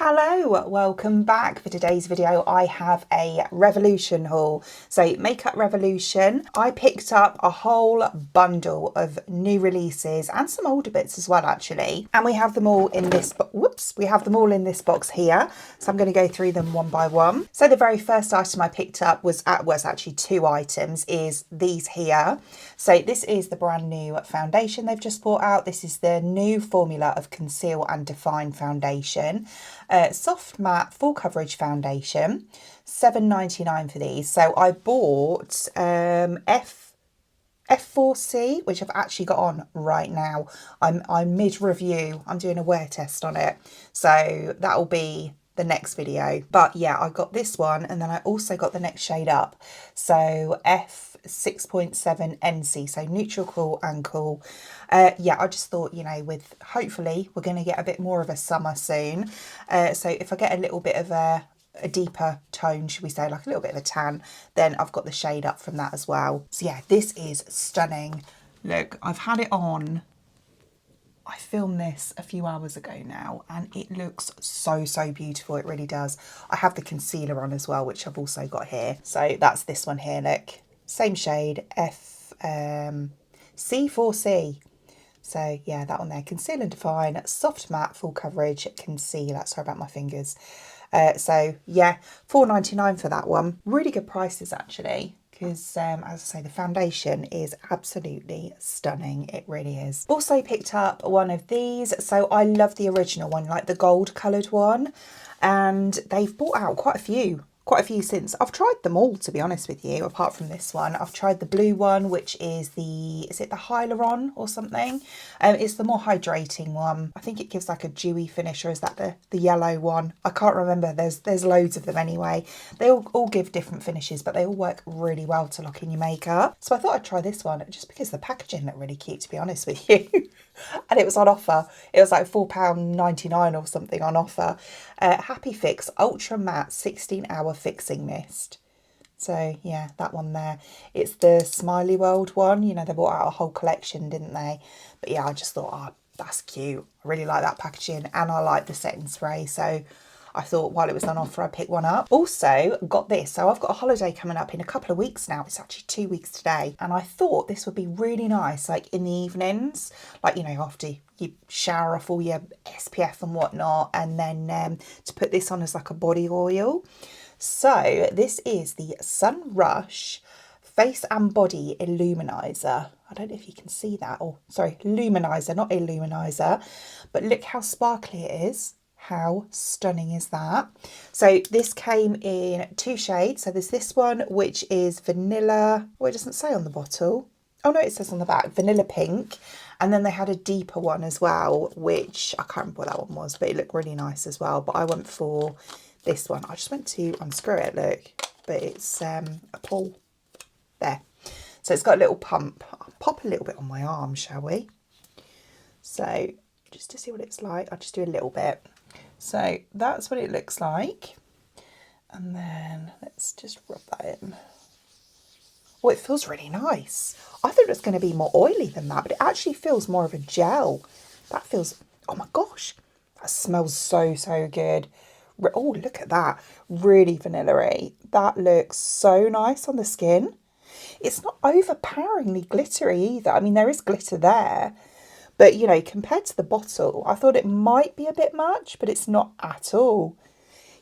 Hello, welcome back. For today's video I have a Revolution haul. So Makeup Revolution, I picked up a whole bundle of new releases and some older bits as well actually, and we have them all in this box here, so I'm going to go through them one by one. So the very first item I picked up was actually two items, is these here. So this is the brand new foundation they've just brought out. This is the new formula of Conceal and Define foundation. Soft matte full coverage foundation, £7.99 for these. So I bought F4C, which I've actually got on right now. I'm mid review. I'm doing a wear test on it, so that'll be the next video. But yeah, I got this one, and then I also got the next shade up. So F6.7 NC, so neutral, cool and cool. Yeah, I just thought, you know, with hopefully we're going to get a bit more of a summer soon. So if I get a little bit of a deeper tone, should we say, like a little bit of a tan, then I've got the shade up from that as well. So yeah, this is stunning. Look, I've had it on. I filmed this a few hours ago now and it looks so beautiful. It really does. I have the concealer on as well, which I've also got here. So that's this one here, look. Same shade, C4C. So yeah, that one there. Conceal and Define, soft matte, full coverage, concealer. Sorry about my fingers. So yeah, £4.99 for that one. Really good prices actually, because as I say, the foundation is absolutely stunning. It really is. Also picked up one of these. So I love the original one, like the gold coloured one, and they've brought out quite a few since. I've tried them all, to be honest with you, apart from this one. I've tried the blue one, which is it the Hyaluron or something? It's the more hydrating one. I think it gives like a dewy finish, or is that the yellow one? I can't remember. There's loads of them anyway. They all give different finishes, but they all work really well to lock in your makeup. So I thought I'd try this one, just because the packaging looked really cute, to be honest with you. And it was on offer. It was like £4.99 or something on offer. Happy Fix Ultra Matte 16-hour Fixing Mist. So yeah, that one there. It's the Smiley World one. You know, they brought out a whole collection, didn't they? But yeah, I just thought, oh, that's cute. I really like that packaging, and I like the setting spray. So I thought while it was on offer, I'd pick one up. Also got this. So I've got a holiday coming up in a couple of weeks now. It's actually 2 weeks today. And I thought this would be really nice, like in the evenings, like, you know, after you shower off all your SPF and whatnot, and then to put this on as like a body oil. So this is the Sun Rush Face and Body Illuminizer. I don't know if you can see that. Oh, sorry, Luminizer, not Illuminizer. But look how sparkly it is. How stunning is that? So this came in two shades. So there's this one, which is vanilla. Oh, it doesn't say on the bottle. Oh no, it says on the back, vanilla pink. And then they had a deeper one as well, which I can't remember what that one was, but it looked really nice as well. But I went for this one. I just went to unscrew it, look. But it's a pull there. So it's got a little pump. I'll pop a little bit on my arm, shall we? So just to see what it's like, I'll just do a little bit. So that's what it looks like. And then let's just rub that in. Oh, it feels really nice. I thought it was going to be more oily than that, but it actually feels more of a gel. That feels, oh my gosh, that smells so good. Oh, look at that. Really vanilla-y. That looks so nice on the skin. It's not overpoweringly glittery either. I mean, there is glitter there. But, you know, compared to the bottle, I thought it might be a bit much, but it's not at all.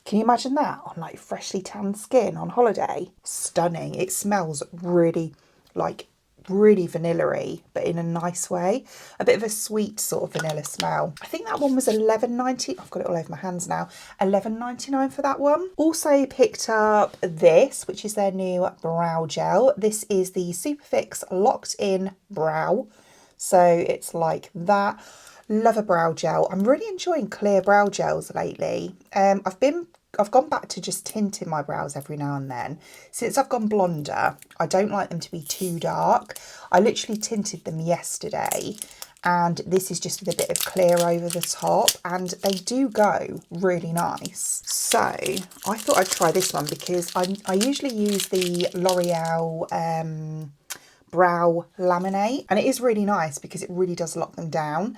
Can you imagine that on like freshly tanned skin on holiday? Stunning. It smells really, like, really vanilla-y, but in a nice way. A bit of a sweet sort of vanilla smell. I think that one was $11.90. I've got it all over my hands now. $11.99 for that one. Also picked up this, which is their new brow gel. This is the Superfix Locked In Brow. So it's like that. Love a brow gel. I'm really enjoying clear brow gels lately. I've gone back to just tinting my brows every now and then. Since I've gone blonder, I don't like them to be too dark. I literally tinted them yesterday, and this is just with a bit of clear over the top, and they do go really nice. So I thought I'd try this one because I usually use the L'Oreal brow laminate, and it is really nice because it really does lock them down.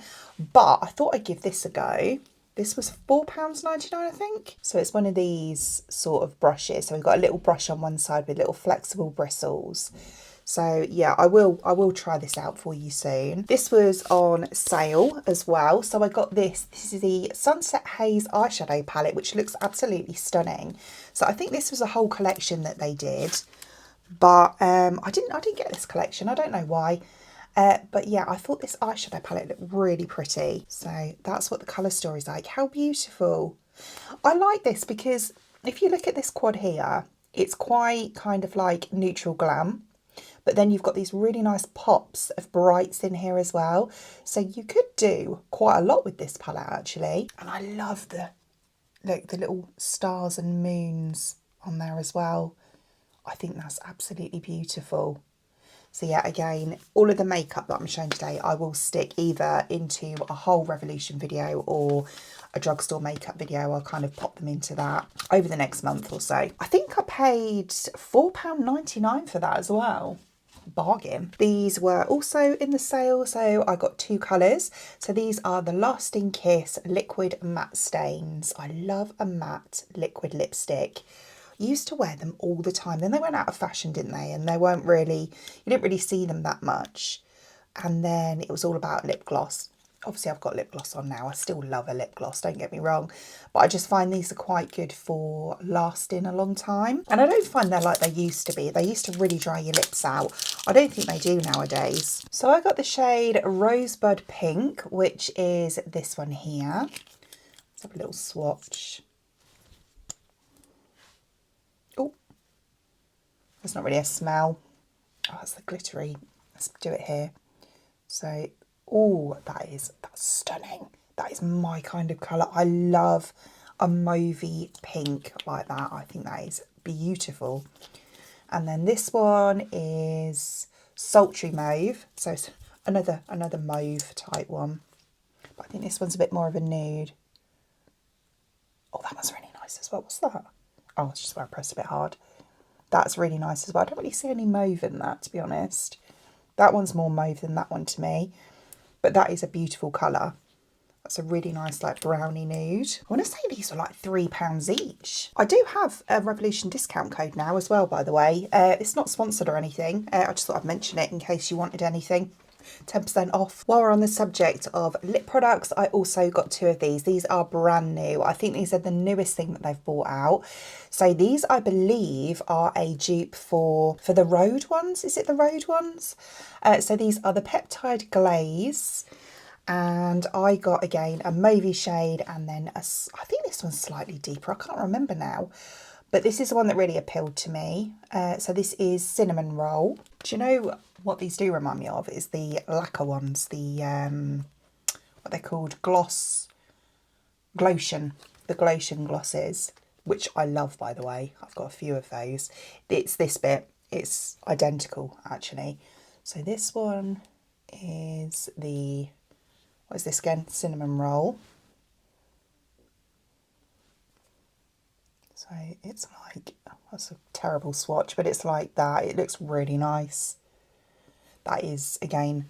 But I thought I'd give this a go. This was £4.99, I think. So it's one of these sort of brushes. So we've got a little brush on one side with little flexible bristles. So yeah, I will try this out for you soon. This was on sale as well. So I got this. This is the Sunset Haze eyeshadow palette, which looks absolutely stunning. So I think this was a whole collection that they did. But I didn't get this collection. I don't know why. But yeah, I thought this eyeshadow palette looked really pretty. So that's what the colour story is like. How beautiful. I like this because if you look at this quad here, it's quite kind of like neutral glam. But then you've got these really nice pops of brights in here as well. So you could do quite a lot with this palette actually. And I love the little stars and moons on there as well. I think that's absolutely beautiful. So yeah, again, all of the makeup that I'm showing today, I will stick either into a whole Revolution video or a drugstore makeup video. I'll kind of pop them into that over the next month or so. I think I paid £4.99 for that as well. Bargain. These were also in the sale, so I got two colours. So these are the Lasting Kiss Liquid Matte Stains. I love a matte liquid lipstick. Used to wear them all the time. Then they went out of fashion, didn't they? And they weren't really, you didn't really see them that much. And then it was all about lip gloss. Obviously I've got lip gloss on now. I still love a lip gloss, don't get me wrong. But I just find these are quite good for lasting a long time. And I don't find they're like they used to be. They used to really dry your lips out. I don't think they do nowadays. So I got the shade Rosebud Pink, which is this one here. Let's have a little swatch. There's not really a smell. Oh, that's the glittery. Let's do it here. So, oh, that's stunning. That is my kind of colour. I love a mauvey pink like that. I think that is beautiful. And then this one is Sultry Mauve. So it's another mauve type one. But I think this one's a bit more of a nude. Oh, that one's really nice as well. What's that? Oh, it's just where I pressed a bit hard. That's really nice as well. I don't really see any mauve in that, to be honest. That one's more mauve than that one to me. But that is a beautiful colour. That's a really nice like brownie nude. I want to say these were like £3 each. I do have a Revolution discount code now as well, by the way. It's not sponsored or anything. I just thought I'd mention it in case you wanted anything. 10% off. While we're on the subject of lip products, I also got two of these. These are brand new. I think these are the newest thing that they've brought out. So these, I believe, are a dupe for the Road ones. Is it the Road ones? So these are the Peptide Glaze. And I got, again, a mauvey shade and then I think this one's slightly deeper. I can't remember now. But this is the one that really appealed to me. So this is Cinnamon Roll. Do you know what these do remind me of? Is the lacquer ones, the, what they're called, Glotion. The Glotion glosses, which I love, by the way. I've got a few of those. It's this bit. It's identical, actually. So this one is the, what is this again? Cinnamon Roll. So it's like, that's a terrible swatch, but it's like that. It looks really nice. That is, again,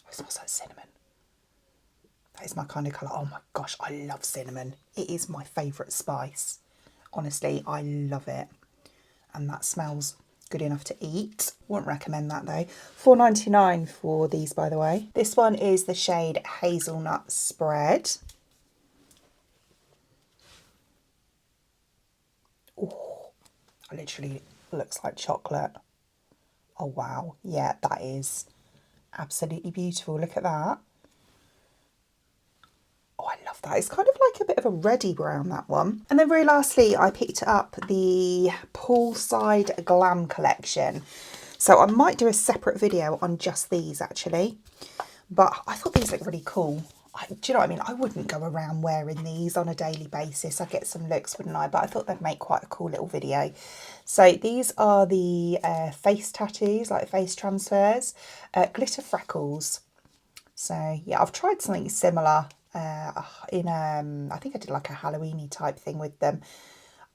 oh, it smells like cinnamon. That is my kind of colour. Oh my gosh, I love cinnamon. It is my favourite spice. Honestly, I love it. And that smells good enough to eat. Wouldn't recommend that though. £4.99 for these, by the way. This one is the shade Hazelnut Spread. Oh, it literally looks like chocolate. Oh wow, yeah, that is absolutely beautiful. Look at that. Oh, I love that. It's kind of like a bit of a reddy brown, that one. And then very lastly, I picked up the Poolside Glam Collection. So I might do a separate video on just these actually, but I thought these look really cool. Do you know what I mean? I wouldn't go around wearing these on a daily basis. I'd get some looks, wouldn't I? But I thought they'd make quite a cool little video. So these are the face tattoos, like face transfers, glitter freckles. So yeah, I've tried something similar in, I think I did like a Halloween-y type thing with them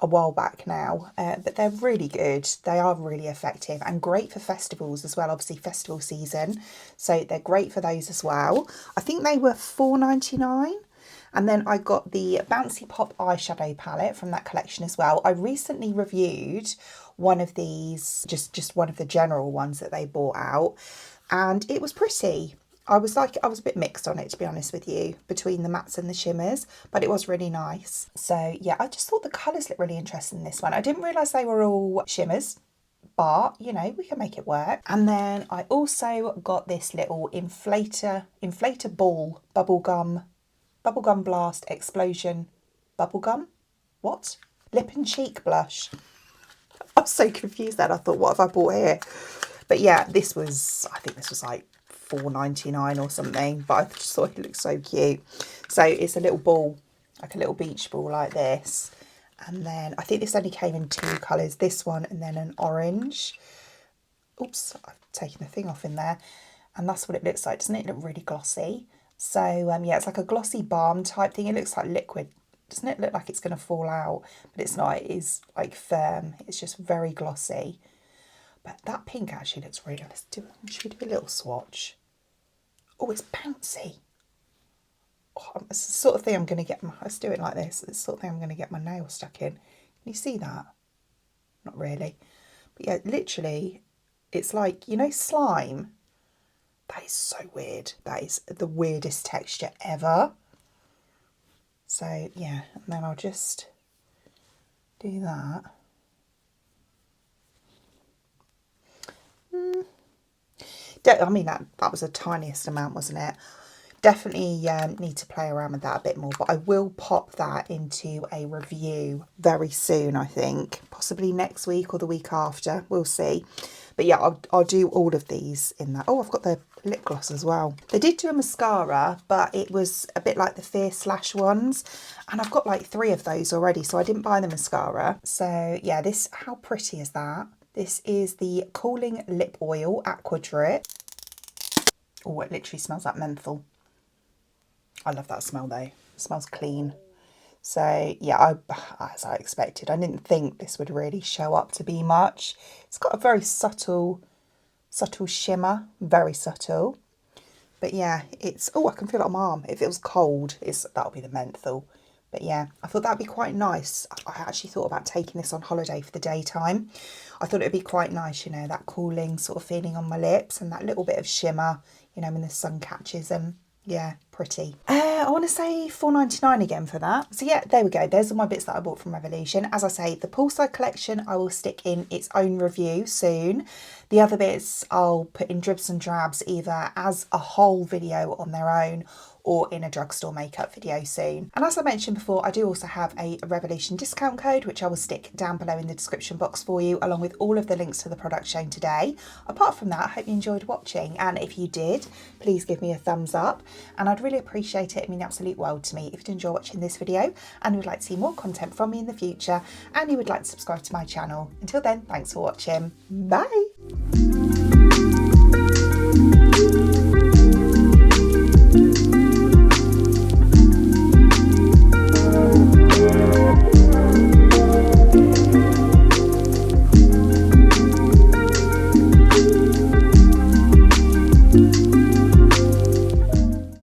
a while back now, but they're really good. They are really effective and great for festivals as well, obviously festival season, so they're great for those as well. I think they were £4.99 And then I got the Bouncy Pop eyeshadow palette from that collection as well. I recently reviewed one of these, just one of the general ones that they bought out, and it was pretty. I was a bit mixed on it, to be honest with you, between the mattes and the shimmers, but it was really nice. So yeah, I just thought the colours looked really interesting in this one. I didn't realise they were all shimmers, but you know, we can make it work. And then I also got this little inflator ball bubblegum blast explosion bubblegum. What? Lip and cheek blush. I was so confused then. I thought, what have I bought here? But yeah, I think this was like $4.99 or something, but I just thought it looked so cute. So it's a little ball, like a little beach ball like this. And then I think this only came in 2 colours, this one and then an orange. Oops, I've taken the thing off in there. And that's what it looks like. Doesn't it look really glossy? So yeah, it's like a glossy balm type thing. It looks like liquid. Doesn't it look like it's going to fall out? But it's not. It is like firm. It's just very glossy. But that pink actually looks really nice. Should we do a little swatch? Oh, it's bouncy. Oh, it's the sort of thing I'm going to get let's do it like this. It's the sort of thing I'm going to get my nail stuck in. Can you see that? Not really. But yeah, literally, it's like, you know, slime. That is so weird. That is the weirdest texture ever. So yeah, and then I'll just do that. I mean, that was the tiniest amount, wasn't it? Definitely need to play around with that a bit more, but I will pop that into a review very soon, I think. Possibly next week or the week after, we'll see. But yeah, I'll do all of these in that. Oh, I've got the lip gloss as well. They did do a mascara, but it was a bit like the Fierce Lash ones. And I've got like 3 of those already, so I didn't buy the mascara. So yeah, this, how pretty is that? This is the Cooling Lip Oil Aqua Drip. Oh, it literally smells like menthol. I love that smell though. It smells clean. So yeah, as I expected, I didn't think this would really show up to be much. It's got a very subtle shimmer, very subtle. But yeah, it's, oh, I can feel it on my arm. If it was cold, that'll be the menthol. But yeah, I thought that'd be quite nice. I actually thought about taking this on holiday for the daytime. I thought it'd be quite nice, you know, that cooling sort of feeling on my lips and that little bit of shimmer, you know, when the sun catches them. Yeah, pretty. I want to say $4.99 again for that. So yeah, there we go. There's all my bits that I bought from Revolution. As I say, the Poolside collection I will stick in its own review soon. The other bits I'll put in dribs and drabs, either as a whole video on their own or in a drugstore makeup video soon. And as I mentioned before, I do also have a Revolution discount code, which I will stick down below in the description box for you, along with all of the links to the products shown today. Apart from that, I hope you enjoyed watching, and if you did, please give me a thumbs up, and I'd really appreciate it. It means the absolute world to me if you enjoy watching this video and would like to see more content from me in the future, and you would like to subscribe to my channel. Until then, thanks for watching. Bye!